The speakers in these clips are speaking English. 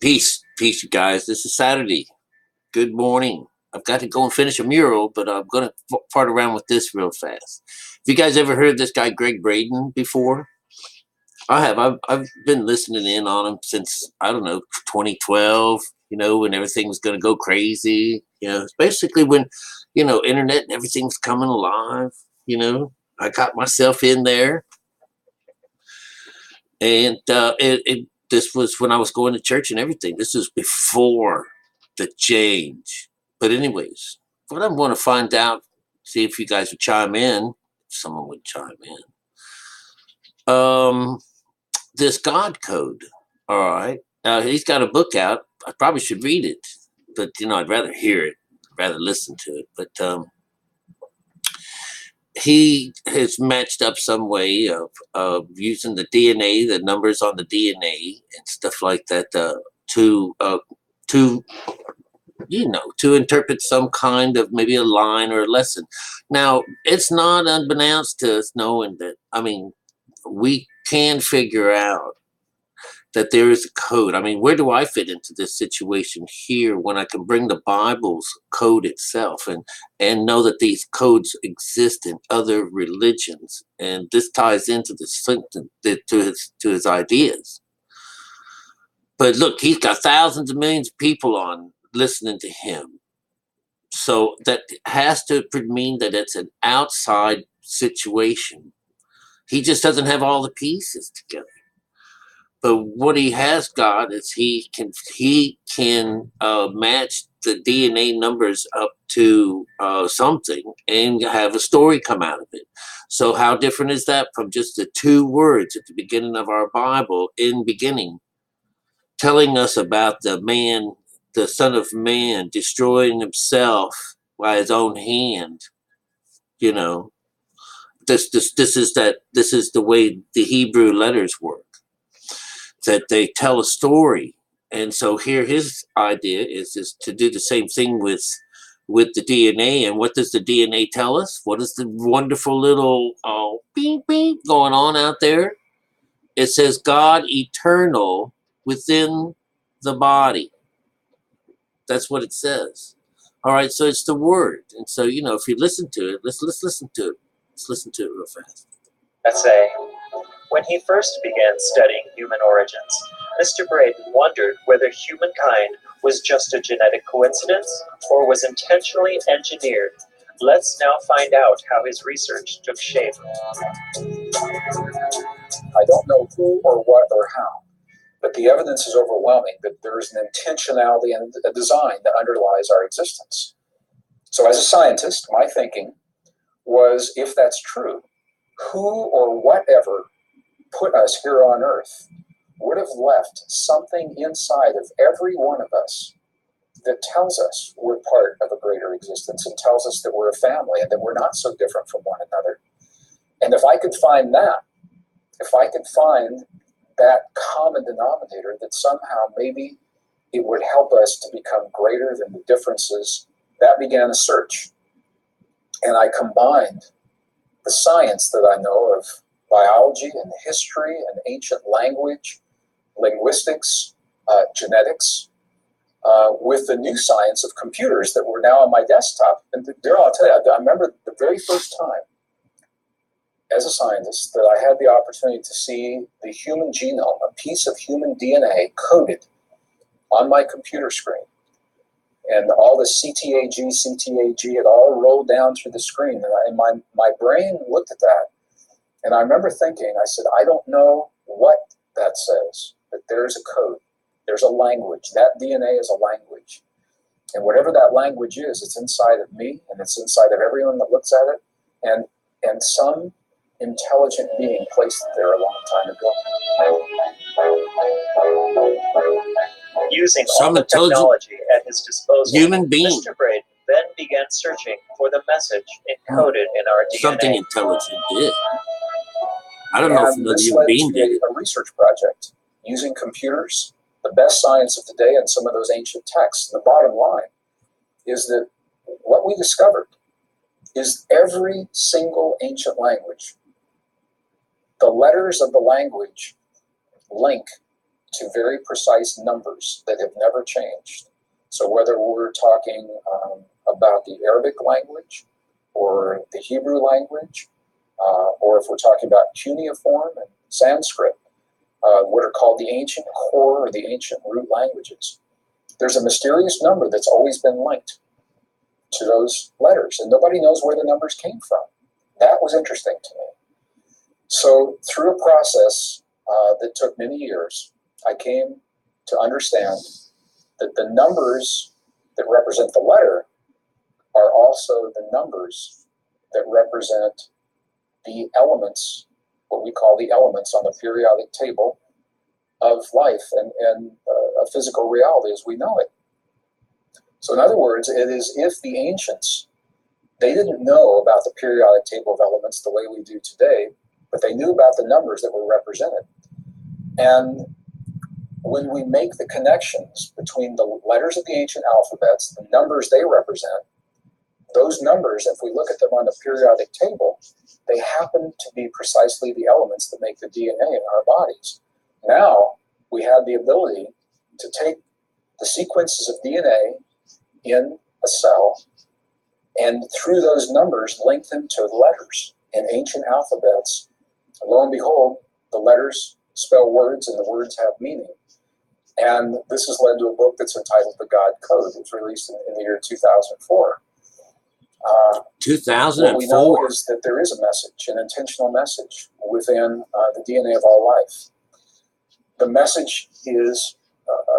Peace, you guys. This is Saturday. Good morning. I've got to go and finish a mural, but I'm going to fart around with this real fast. Have you guys ever heard this guy, Gregg Braden, before? I have. I've been listening in on him since, I don't know, 2012, when everything was going to go crazy. It's basically when, internet and everything's coming alive. I got myself in there. And this was when I was going to church and everything. This was before the change. But anyways, what I'm going to find out, see if you guys would chime in. If someone would chime in. This God code. All right. He's got a book out. I probably should read it, but I'd rather hear it, rather listen to it. But he has matched up some way of using the DNA, the numbers on the DNA and stuff like that, to to interpret some kind of maybe a line or a lesson. Now, it's not unbeknownst to us knowing that, we can figure out that there is a code. Where do I fit into this situation here when I can bring the Bible's code itself and know that these codes exist in other religions? And this ties into to his ideas. But look, he's got thousands of millions of people on listening to him. So that has to mean that it's an outside situation. He just doesn't have all the pieces together. But what he has got is he can match the DNA numbers up to something and have a story come out of it. So how different is that from just the two words at the beginning of our Bible, in beginning, telling us about the Son of Man, destroying himself by his own hand? This is the way the Hebrew letters work, that they tell a story. And so here his idea is to do the same thing with the DNA. And what does the DNA tell us? What is the wonderful little beep beep going on out there? It says God eternal within the body. That's what it says. All right, so it's the word. And so, if you listen to it, let's listen to it. Let's listen to it real fast. Essay. When he first began studying human origins, Mr. Braden wondered whether humankind was just a genetic coincidence or was intentionally engineered. Let's now find out how his research took shape. I don't know who or what or how, but the evidence is overwhelming that there is an intentionality and a design that underlies our existence. So as a scientist, my thinking was, if that's true, who or whatever put us here on Earth would have left something inside of every one of us that tells us we're part of a greater existence and tells us that we're a family and that we're not so different from one another. And if I could find that, common denominator, that somehow maybe it would help us to become greater than the differences, that began a search. And I combined the science that I know of biology and history and ancient language, linguistics, genetics, with the new science of computers that were now on my desktop. And Daryl, I'll tell you, I remember the very first time as a scientist that I had the opportunity to see the human genome, a piece of human DNA coded on my computer screen. And all the CTAG, it all rolled down through the screen. And my brain looked at that. And I remember thinking, I said, I don't know what that says, but there's a code. There's a language. That DNA is a language. And whatever that language is, it's inside of me, and it's inside of everyone that looks at it. And some intelligent being placed it there a long time ago. Using all the technology at his disposal, human being, Mr. Braden then began searching for the message encoded in our DNA. Something intelligent did. I don't know if another human being did. A research project using computers, the best science of today, and some of those ancient texts. The bottom line is that what we discovered is every single ancient language. The letters of the language link to very precise numbers that have never changed. So whether we're talking about the Arabic language or the Hebrew language, or if we're talking about cuneiform and Sanskrit, what are called the ancient core or the ancient root languages, there's a mysterious number that's always been linked to those letters, and nobody knows where the numbers came from. That was interesting to me. So through a process that took many years, I came to understand that the numbers that represent the letter are also the numbers that represent the elements, what we call the elements on the periodic table of life and a physical reality as we know it. So in other words, it is if the ancients, they didn't know about the periodic table of elements the way we do today, but they knew about the numbers that were represented. And when we make the connections between the letters of the ancient alphabets, the numbers they represent, those numbers, if we look at them on the periodic table, they happen to be precisely the elements that make the DNA in our bodies. Now, we have the ability to take the sequences of DNA in a cell and through those numbers link them to letters in ancient alphabets. And lo and behold, the letters spell words and the words have meaning. And this has led to a book that's entitled The God Code. It was released in the year 2004. 2004. What we know is that there is a message, an intentional message within the DNA of all life. The message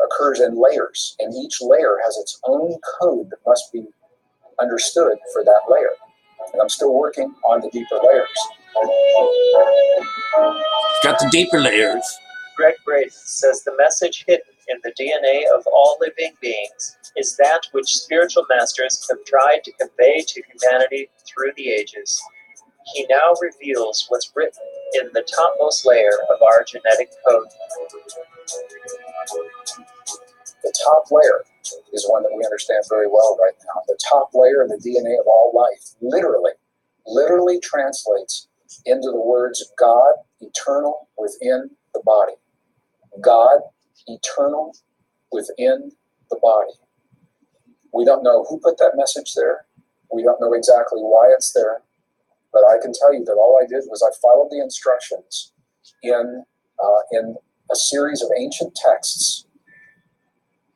occurs in layers, and each layer has its own code that must be understood for that layer. And I'm still working on the deeper layers. Got the deeper layers. Gregg Braden says the message hidden in the DNA of all living beings is that which spiritual masters have tried to convey to humanity through the ages. He now reveals what's written in the topmost layer of our genetic code. The top layer is one that we understand very well right now. The top layer of the DNA of all life literally translates into the words God, eternal, within the body. God, eternal, within the body. We don't know who put that message there. We don't know exactly why it's there. But I can tell you that all I did was I followed the instructions in a series of ancient texts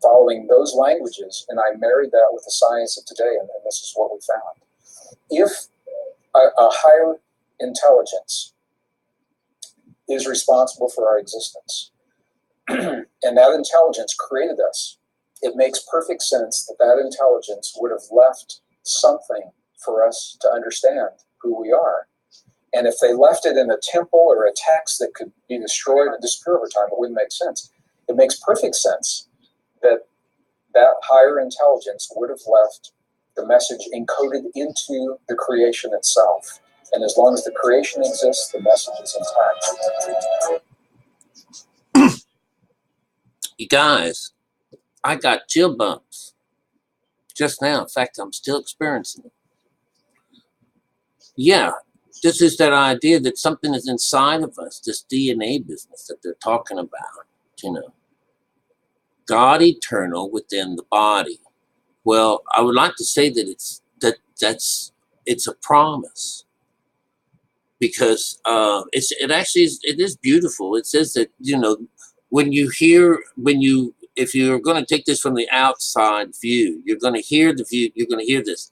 following those languages, and I married that with the science of today, and this is what we found. If a higher intelligence is responsible for our existence, and that intelligence created us, it makes perfect sense that that intelligence would have left something for us to understand who we are. And if they left it in a temple or a text that could be destroyed and disappear over time, it wouldn't make sense. It makes perfect sense that that higher intelligence would have left the message encoded into the creation itself. And as long as the creation exists, the message is intact. You guys, I got chill bumps just now. In fact, I'm still experiencing it. Yeah, this is that idea that something is inside of us, this DNA business that they're talking about, you know. God eternal within the body. Well, I would like to say that it's a promise, because it is beautiful. It says that, you know, if you're going to take this from the outside view, you're going to hear this,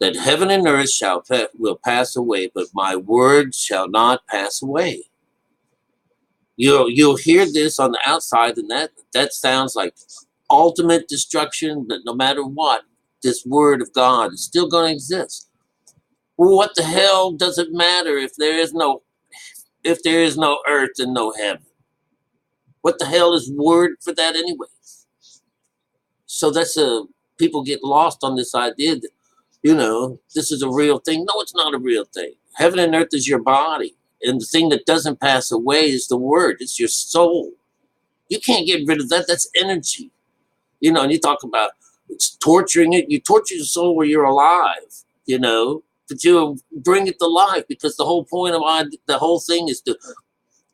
that heaven and earth will pass away, but my word shall not pass away. You'll hear this on the outside, and that sounds like ultimate destruction, but no matter what, this word of God is still going to exist. Well, what the hell does it matter if there is no earth and no heaven? What the hell is word for that anyways? So people get lost on this idea that, you know, this is a real thing. No, it's not a real thing. Heaven and earth is your body. And the thing that doesn't pass away is the word. It's your soul. You can't get rid of that. That's energy. You know, and you talk about it's torturing it. You torture your soul where you're alive, you know, but you bring it to life, because the whole point of the whole thing is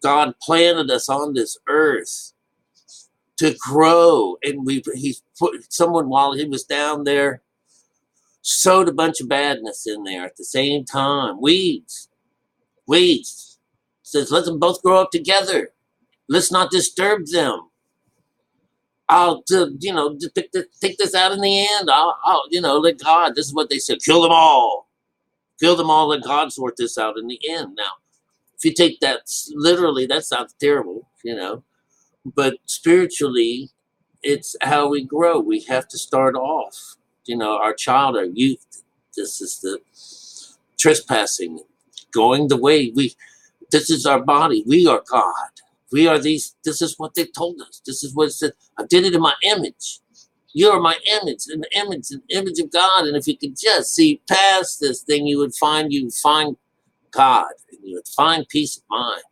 God planted us on this earth to grow. And he's put someone while he was down there sowed a bunch of badness in there at the same time. Weeds. Says, let them both grow up together. Let's not disturb them. I'll, take this out in the end. I'll, let God, this is what they said, kill them all. Kill them all, let God sort this out in the end. Now, if you take that literally, that sounds terrible, but spiritually, it's how we grow. We have to start off, our child, our youth. This is the trespassing, going the way this is our body. We are God. We are these. This is what they told us. This is what it said. I did it in my image. You are my image, an image of God. And if you could just see past this thing, you would find God, and you would find peace of mind.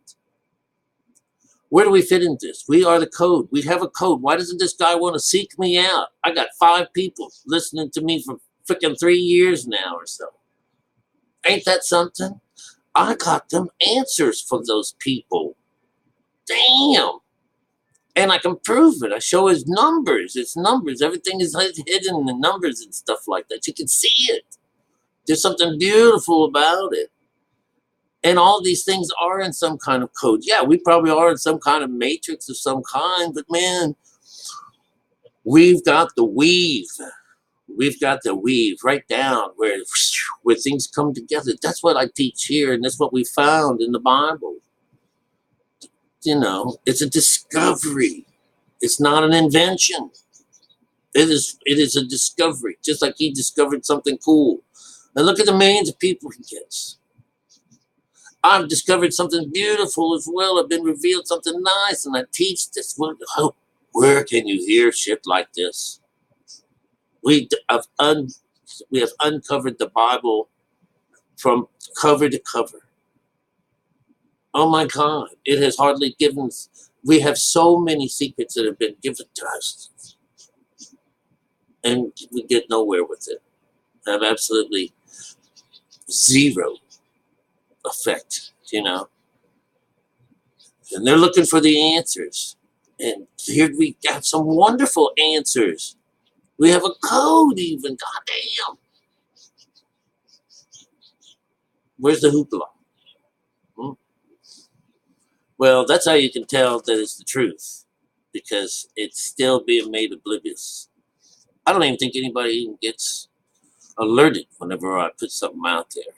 Where do we fit into this? We are the code. We have a code. Why doesn't this guy want to seek me out? I got 5 people listening to me for freaking 3 years now or so. Ain't that something? I got them answers for those people. Damn. And I can prove it. I show his numbers. It's numbers. Everything is hidden in the numbers and stuff like that. You can see it. There's something beautiful about it. And all these things are in some kind of code. Yeah, we probably are in some kind of matrix of some kind. But man, we've got the weave. We've got the weave right down where things come together. That's what I teach here. And that's what we found in the Bible. It's a discovery. It's not an invention. It is a discovery, just like he discovered something cool. And look at the millions of people he gets. I've discovered something beautiful as well. I've been revealed something nice, and I teach this. Where can you hear shit like this? We have uncovered the Bible from cover to cover. Oh my God, it has hardly given us. We have so many secrets that have been given to us, and we get nowhere with it. Have absolutely zero effect, And they're looking for the answers. And here we got some wonderful answers. We have a code even, goddamn. Where's the hoopla? Well, that's how you can tell that it's the truth, because it's still being made oblivious. I don't even think anybody even gets alerted whenever I put something out there.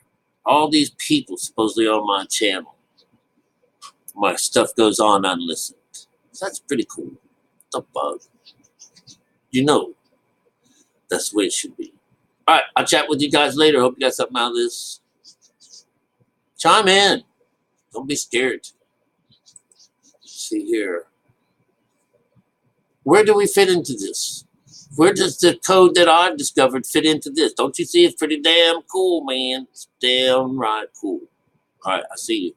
All these people supposedly on my channel, my stuff goes on unlistened. So that's pretty cool. It's a bug. That's the way it should be. All right, I'll chat with you guys later. Hope you got something out of this. Chime in. Don't be scared. See here. Where do we fit into this? Where does the code that I've discovered fit into this? Don't you see it's pretty damn cool, man? It's damn right cool. All right, I see you.